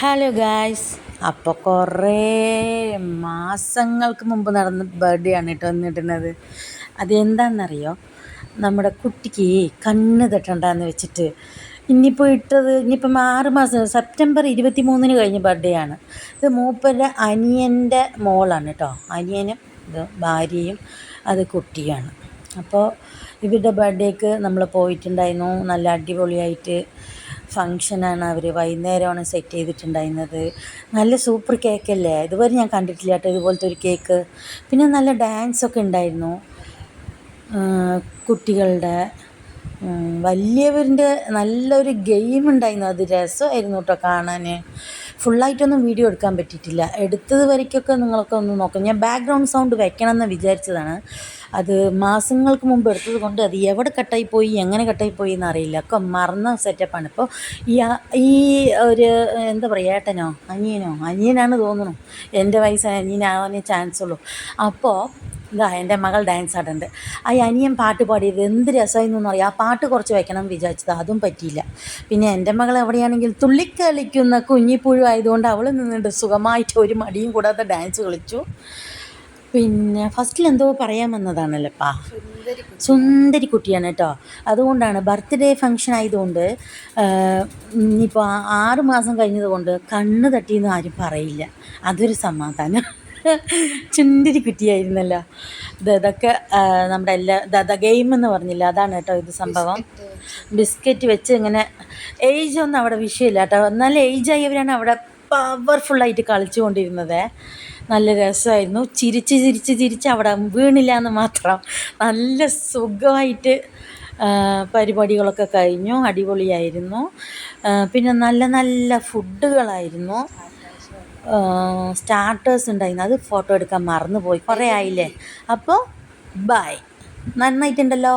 Hello guys, അപ്പോൾ കുറേ മാസങ്ങൾക്ക് മുമ്പ് നടന്ന ബർത്ത്ഡേ ആണ് കേട്ടോ വന്നിട്ടുള്ളത്. അതെന്താണെന്നറിയോ, നമ്മുടെ കുട്ടിക്ക് കണ്ണ് തട്ടണ്ടെന്ന് വെച്ചിട്ട് ഇനിയിപ്പോൾ ഇനിയിപ്പം 6 മാസം സെപ്റ്റംബർ 23 കഴിഞ്ഞ ബർത്ത്ഡേ ആണ്. ഇത് മൂപ്പരുടെ അനിയൻ്റെ മോളാണ് കേട്ടോ. അനിയനും ഇത് ഭാര്യയും അത് കുട്ടിയാണ്. അപ്പോൾ ഇവരുടെ ബർത്ത്ഡേക്ക് നമ്മൾ പോയിട്ടുണ്ടായിരുന്നു. നല്ല അടിപൊളിയായിട്ട് ഫങ്ഷനാണ്. അവർ വൈകുന്നേരമാണ് സെറ്റ് ചെയ്തിട്ടുണ്ടായിരുന്നത്. നല്ല സൂപ്പർ കേക്കല്ലേ, ഇതുവരെ ഞാൻ കണ്ടിട്ടില്ല കേട്ടോ ഇതുപോലത്തെ ഒരു കേക്ക്. പിന്നെ നല്ല ഡാൻസൊക്കെ ഉണ്ടായിരുന്നു, കുട്ടികളുടെ വലിയവരുടെ നല്ലൊരു ഗെയിം ഉണ്ടായിരുന്നു. അത് രസമായിരുന്നു കേട്ടോ കാണാൻ. ഫുള്ളായിട്ടൊന്നും വീഡിയോ എടുക്കാൻ പറ്റിയിട്ടില്ല. എടുത്തത് വരയ്ക്കൊക്കെ നിങ്ങളൊക്കെ ഒന്ന് നോക്കാം. ഞാൻ ബാക്ക്ഗ്രൗണ്ട് സൗണ്ട് വെക്കണം എന്ന് വിചാരിച്ചതാണ്. അത് മാസങ്ങൾക്ക് മുമ്പ് എടുത്തത് കൊണ്ട് അത് എവിടെ കട്ടായിപ്പോയി എങ്ങനെ കട്ടായിപ്പോയി എന്നറിയില്ല. ഒക്കെ മറന്ന സെറ്റപ്പാണ്. ഇപ്പോൾ ഈ ഒരു എന്താ പറയുക, ഏട്ടനോ അനിയനാണ് തോന്നുന്നു. എൻ്റെ വയസ്സ് അനിയനാവാനേ ചാൻസ് ഉള്ളൂ. അപ്പോൾ ഇതാ എൻ്റെ മകൾ ഡാൻസ് ആടുന്നുണ്ട്. ആ അനിയൻ പാട്ട് പാടിയത് എന്ത് രസമായിരുന്നു അറിയാം. ആ പാട്ട് കുറച്ച് വയ്ക്കണം വിചാരിച്ചത്, അതും പറ്റിയില്ല. പിന്നെ എൻ്റെ മകൾ എവിടെയാണെങ്കിൽ തുള്ളിക്കളിക്കുന്ന കുഞ്ഞിപ്പുഴു ആയതുകൊണ്ട് അവൾ നിന്നിട്ട് സുഖമായിട്ട് ഒരു മടിയും കൂടാതെ ഡാൻസ് കളിച്ചു. പിന്നെ ഫസ്റ്റിൽ എന്തോ പറയാൻ വന്നതാണല്ലോപ്പാ, സുന്ദരി കുട്ടിയാണ് കേട്ടോ. അതുകൊണ്ടാണ് ബർത്ത്ഡേ ഫങ്ഷൻ ആയതുകൊണ്ട് ഇപ്പോൾ 6 മാസം കഴിഞ്ഞത് കൊണ്ട് കണ്ണ് തട്ടിയെന്ന് ആരും പറയില്ല. അതൊരു സമാധാനം. ചുന്തിരി കുട്ടിയായിരുന്നല്ലോ. ഇതൊക്കെ നമ്മുടെ എല്ലാ ഗെയിം എന്ന് പറഞ്ഞില്ല, അതാണ് കേട്ടോ ഇത് സംഭവം. ബിസ്ക്കറ്റ് വെച്ച് ഇങ്ങനെ ഏജൊന്നും അവിടെ വിഷയമില്ല കേട്ടോ. നല്ല ഏജായവരാണ് അവിടെ പവർഫുള്ളായിട്ട് കളിച്ചു കൊണ്ടിരുന്നത്. നല്ല രസമായിരുന്നു. ചിരിച്ച് അവിടെ വീണില്ല എന്ന് മാത്രം. നല്ല സുഖമായിട്ട് പരിപാടികളൊക്കെ കഴിഞ്ഞു. അടിപൊളിയായിരുന്നു. പിന്നെ നല്ല നല്ല ഫുഡുകളായിരുന്നു. സ്റ്റാർട്ടേഴ്സ് ഉണ്ടായിരുന്നു. അത് ഫോട്ടോ എടുക്കാൻ മറന്നുപോയി, കുറേ ആയില്ലേ. അപ്പോൾ ബൈ. നന്നായിട്ടുണ്ടല്ലോ.